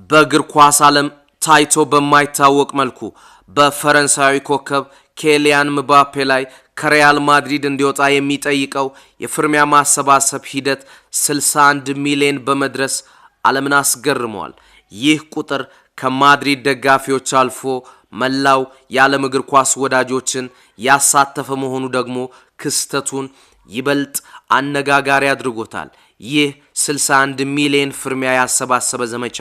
በእግር ኳስ ዓለም ታይቶ በማይታወቅ መልኩ በፈረንሳዊ ኮከብ ኬሊያን ምባፔ ላይ ከሪያል ማድሪድ እንዲወጣ የሚጠይቀው የፍርሚያ ማሰባሰብ ሂደት 61 ሚሊዮን በመድረስ ዓለምን አስገርሟል። ይህ ቁጥር ከማድሪድ ደጋፊዎች አልፎ መላው የዓለም እግር ኳስ ወዳጆችን ያሳተፈ መሆኑ ደግሞ ክስተቱን ይበልጥ አነጋጋሪ አድርጎታል። ይህ 61 ሚሊዮን ፍርሚያ ያሰባሰበ ዘመቻ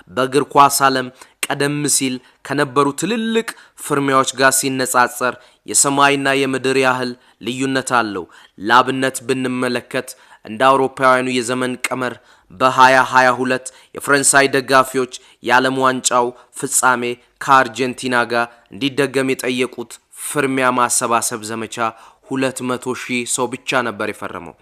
በእግር ኳስ ዓለም ቀደም ሲል ከነበሩ ትልልቅ ፍርሚያዎች ጋር ሲነጻጸር የሰማይና የምድር ያህል ልዩነት አለው። ላብነት ብንመለከት እንደ አውሮፓውያኑ የዘመን ቀመር በ2022 የፈረንሳይ ደጋፊዎች የዓለም ዋንጫው ፍጻሜ ከአርጀንቲና ጋር እንዲደገም የጠየቁት ፍርሚያ ማሰባሰብ ዘመቻ 200,000 ሰው ብቻ ነበር የፈረመው።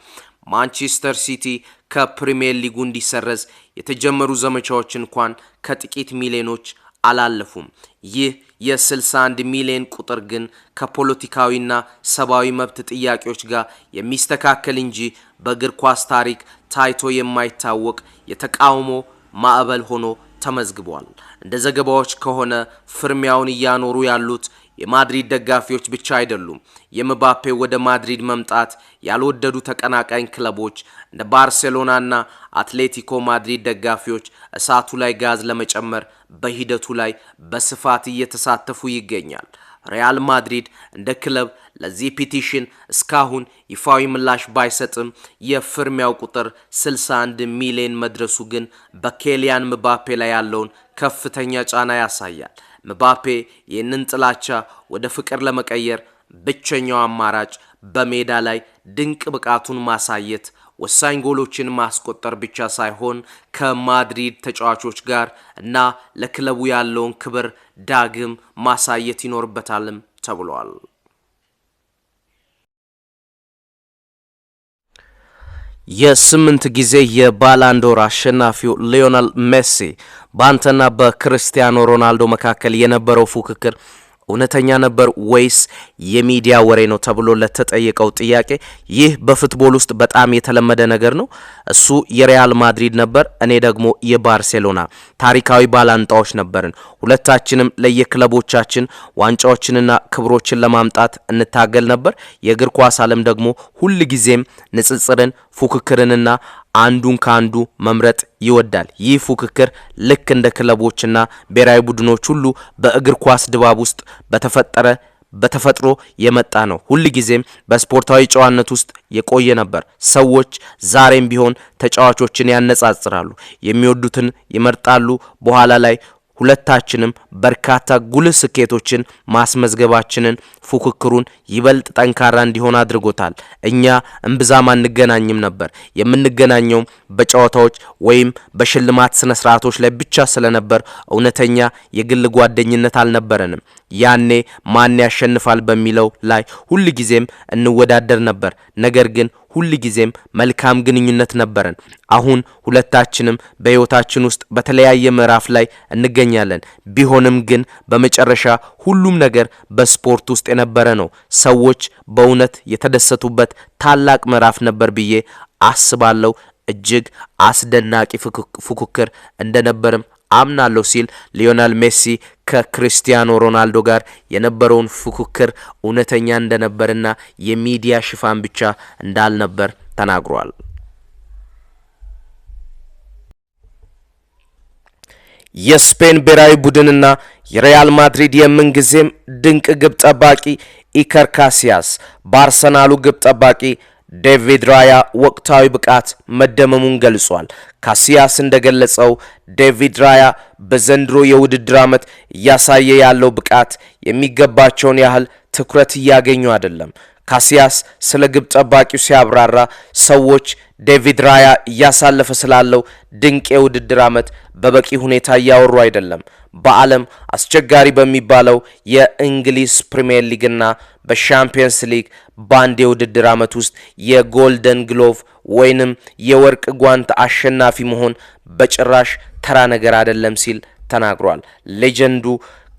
ማንቸስተር ሲቲ ከፕሪሚየር ሊጉ እንዲሰረዝ የተጀመሩ ዘመቻዎች እንኳን ከጥቂት ሚሊዮኖች አላለፉም። ይህ የ61 ሚሊዮን ቁጥር ግን ከፖለቲካዊና ሰብአዊ መብት ጥያቄዎች ጋር የሚስተካከል እንጂ በእግር ኳስ ታሪክ ታይቶ የማይታወቅ የተቃውሞ ማዕበል ሆኖ ተመዝግቧል። እንደ ዘገባዎች ከሆነ ፍርሚያውን እያኖሩ ያሉት የማድሪድ ደጋፊዎች ብቻ አይደሉም። የምባፔ ወደ ማድሪድ መምጣት ያልወደዱ ተቀናቃኝ ክለቦች እንደ ባርሴሎናና አትሌቲኮ ማድሪድ ደጋፊዎች እሳቱ ላይ ጋዝ ለመጨመር በሂደቱ ላይ በስፋት እየተሳተፉ ይገኛል። ሪያል ማድሪድ እንደ ክለብ ለዚህ ፒቲሽን እስካሁን ይፋዊ ምላሽ ባይሰጥም የፍርሚያው ቁጥር 61 ሚሊዮን መድረሱ ግን በኬሊያን ምባፔ ላይ ያለውን ከፍተኛ ጫና ያሳያል። ምባፔ ይህንን ጥላቻ ወደ ፍቅር ለመቀየር ብቸኛው አማራጭ በሜዳ ላይ ድንቅ ብቃቱን ማሳየት፣ ወሳኝ ጎሎችን ማስቆጠር ብቻ ሳይሆን ከማድሪድ ተጫዋቾች ጋር እና ለክለቡ ያለውን ክብር ዳግም ማሳየት ይኖርበታልም ተብሏል። የ8 ጊዜ የባላንዶር አሸናፊው ሊዮኔል ሜሲ በአንተና በክርስቲያኖ ሮናልዶ መካከል የነበረው ፉክክር እውነተኛ ነበር ወይስ የሚዲያ ወሬ ነው ተብሎ ለተጠየቀው ጥያቄ ይህ በፉትቦል ውስጥ በጣም የተለመደ ነገር ነው። እሱ የሪያል ማድሪድ ነበር፣ እኔ ደግሞ የባርሴሎና ታሪካዊ ባላንጣዎች ነበርን። ሁለታችንም ለየክለቦቻችን ዋንጫዎችንና ክብሮችን ለማምጣት እንታገል ነበር። የእግር ኳስ ዓለም ደግሞ ሁሉ ጊዜም ንጽጽርን፣ ፉክክርንና አንዱን ካንዱ መምረጥ ይወዳል። ይህ ፉክክር ልክ እንደ ክለቦችና ብሔራዊ ቡድኖች ሁሉ በእግር ኳስ ድባብ ውስጥ በተፈጥሮ የመጣ ነው። ሁሉ ጊዜም በስፖርታዊ ጨዋነት ውስጥ የቆየ ነበር። ሰዎች ዛሬም ቢሆን ተጫዋቾችን ያነጻጽራሉ፣ የሚወዱትን ይመርጣሉ። በኋላ ላይ ሁለታችንም በርካታ ጉልህ ስኬቶችን ማስመዝገባችንን ፉክክሩን ይበልጥ ጠንካራ እንዲሆን አድርጎታል። እኛ እምብዛም አንገናኝም ነበር። የምንገናኘው በጨዋታዎች ወይም በሽልማት ስነ ስርዓቶች ላይ ብቻ ስለነበር እውነተኛ የግል ጓደኝነት አልነበረንም። ያኔ ማን ያሸንፋል በሚለው ላይ ሁሉ ጊዜም እንወዳደር ነበር። ነገር ግን ሁሉ ጊዜም መልካም ግንኙነት ነበረን። አሁን ሁለታችንም በህይወታችን ውስጥ በተለያየ ምዕራፍ ላይ እንገኛለን። ቢሆንም ግን በመጨረሻ ሁሉም ነገር በስፖርት ውስጥ የነበረ ነው። ሰዎች በእውነት የተደሰቱበት ታላቅ ምዕራፍ ነበር ብዬ አስባለሁ። እጅግ አስደናቂ ፉክክር እንደነበርም አምናለሁ ሲል ሊዮኔል ሜሲ ከክርስቲያኖ ሮናልዶ ጋር የነበረውን ፉክክር እውነተኛ እንደነበርና የሚዲያ ሽፋን ብቻ እንዳልነበር ተናግሯል። የስፔን ብሔራዊ ቡድንና የሪያል ማድሪድ የምንጊዜም ድንቅ ግብ ጠባቂ ኢከር ካሲያስ በአርሰናሉ ግብ ጠባቂ ዴቪድ ራያ ወቅታዊ ብቃት መደመሙን ገልጿል። ካሲያስ እንደገለጸው ዴቪድ ራያ በዘንድሮ የውድድር ዓመት እያሳየ ያለው ብቃት የሚገባቸውን ያህል ትኩረት እያገኙ አይደለም። ካሲያስ ስለ ግብ ጠባቂው ሲያብራራ ሰዎች ዴቪድ ራያ እያሳለፈ ስላለው ድንቅ የውድድር ዓመት በበቂ ሁኔታ እያወሩ አይደለም። በዓለም አስቸጋሪ በሚባለው የእንግሊዝ ፕሪሚየር ሊግና በሻምፒየንስ ሊግ በአንድ የውድድር ዓመት ውስጥ የጎልደን ግሎቭ ወይንም የወርቅ ጓንት አሸናፊ መሆን በጭራሽ ተራ ነገር አይደለም ሲል ተናግሯል። ሌጀንዱ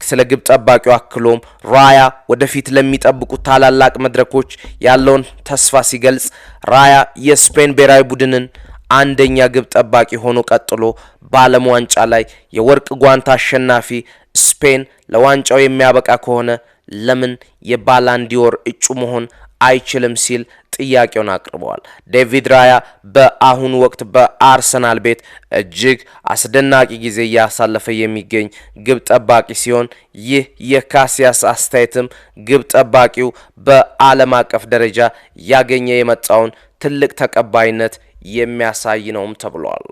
ስለ ግብ ጠባቂው አክሎም ራያ ወደፊት ለሚጠብቁት ታላላቅ መድረኮች ያለውን ተስፋ ሲገልጽ ራያ የስፔን ብሔራዊ ቡድንን አንደኛ ግብ ጠባቂ ሆኖ ቀጥሎ በዓለም ዋንጫ ላይ የወርቅ ጓንት አሸናፊ ስፔን ለዋንጫው የሚያበቃ ከሆነ ለምን የባላንዲዮር እጩ መሆን አይችልም ሲል ጥያቄውን አቅርበዋል። ዴቪድ ራያ በአሁኑ ወቅት በአርሰናል ቤት እጅግ አስደናቂ ጊዜ ያሳለፈ የሚገኝ ግብ ጠባቂ ሲሆን ይህ የካሲያስ አስተያየትም ግብ ጠባቂው በዓለም አቀፍ ደረጃ ያገኘ የመጣውን ትልቅ ተቀባይነት የሚያሳይ ነውም ተብሏል።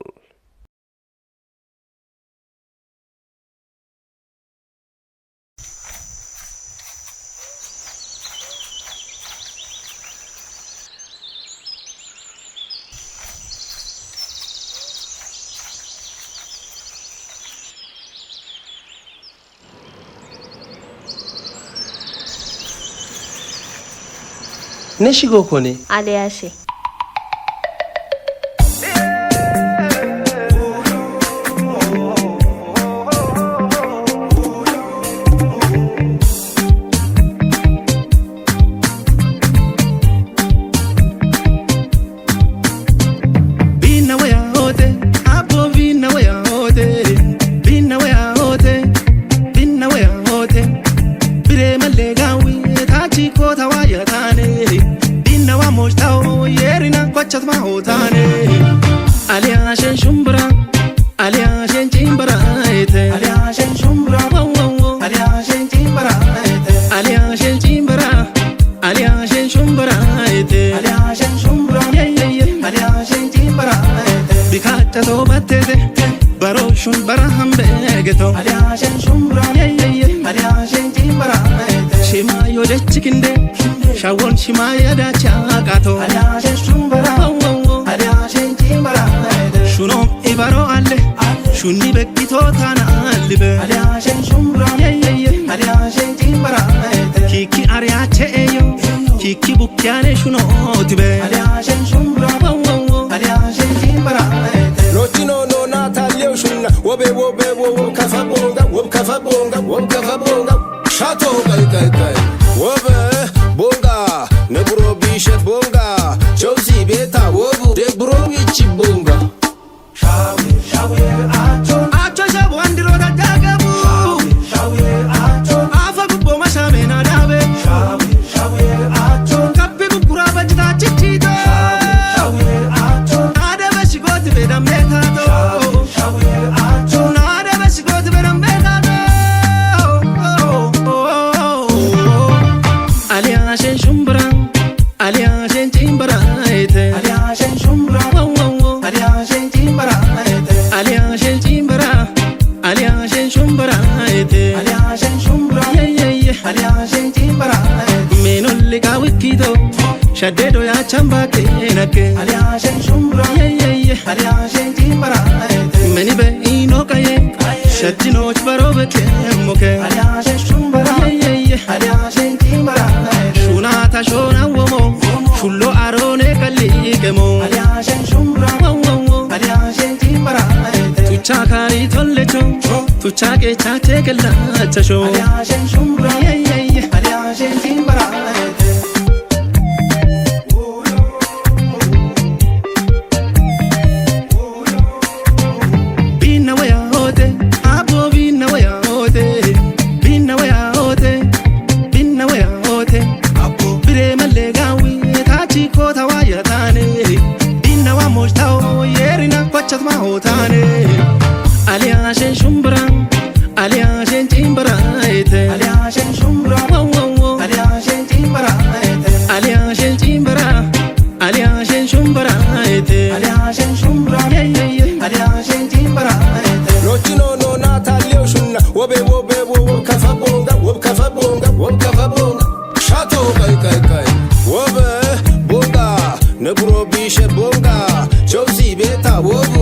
Neshigo kone Aliashe chatma hotane aliashen shumbra aliashen chimbra ete aliashen shumbra aliashen chimbra ete aliashen chimbra aliashen shumbra ete aliashen shumbra aliashen chimbra ete bikacha to batete baro shumbra hambe geto aliashen shumbra aliashen chimbra ete shima yo de chikinde shawon shima ya da chakato aliashen shumbra Shunom ibaro alle shunni bekito tana allibe aliashen shumbra aliashen timbara kiki ariache eyo kiki bukyane shuno tibe aliashen shumbra aliashen timbara Lotino no natalio shunna wobe kafabonga shato kai wobe bonga nebro bishet bonga Josie beta wobu de bro ichi bonga Shawe acho shabu andiro da dagabu Shawe acho afa gubo mashame na dabe Shawe acho kape bukura bajita chichito Shawe acho nade bashigoti bedam metato Shawe acho nade bashigoti bedam metato aliashen shumbra aliashen timbra ete aliashen shumbra aliashen timbra ete aliashen timbra aliashen shumbra ete aliashen shumbra aliashen timbra ete menolli kawikito shaddedo ya chamba kenake aliashen shumbra aliashen timbra ete meni be ino kaye shaddino chbarobe kemoke aliashen shumbra aliashen timbra ete shunata shona womo shullo arone kallikemo aliashen shumbra aliashen timbra ete tucha kari tollecho tucha ke chate kelacha sho aliashen shumbra aliashen timbra ete Bina waya hote abo bina waya hote bina waya hote bina waya hote bire malegawi tachi kota waya tane bina wa mojtao yerina kwachat ma hotane aliashen shumbra aliashen timbra ete aliashen shumbra aliashen timbra ete aliashen timbra aliashen shumbra ete aliashen shumbra aliashen timbra ete Lotino no natalio shunna wobe kafabonga shato kai wobe bonga nebro bishet bonga Josie beta wobu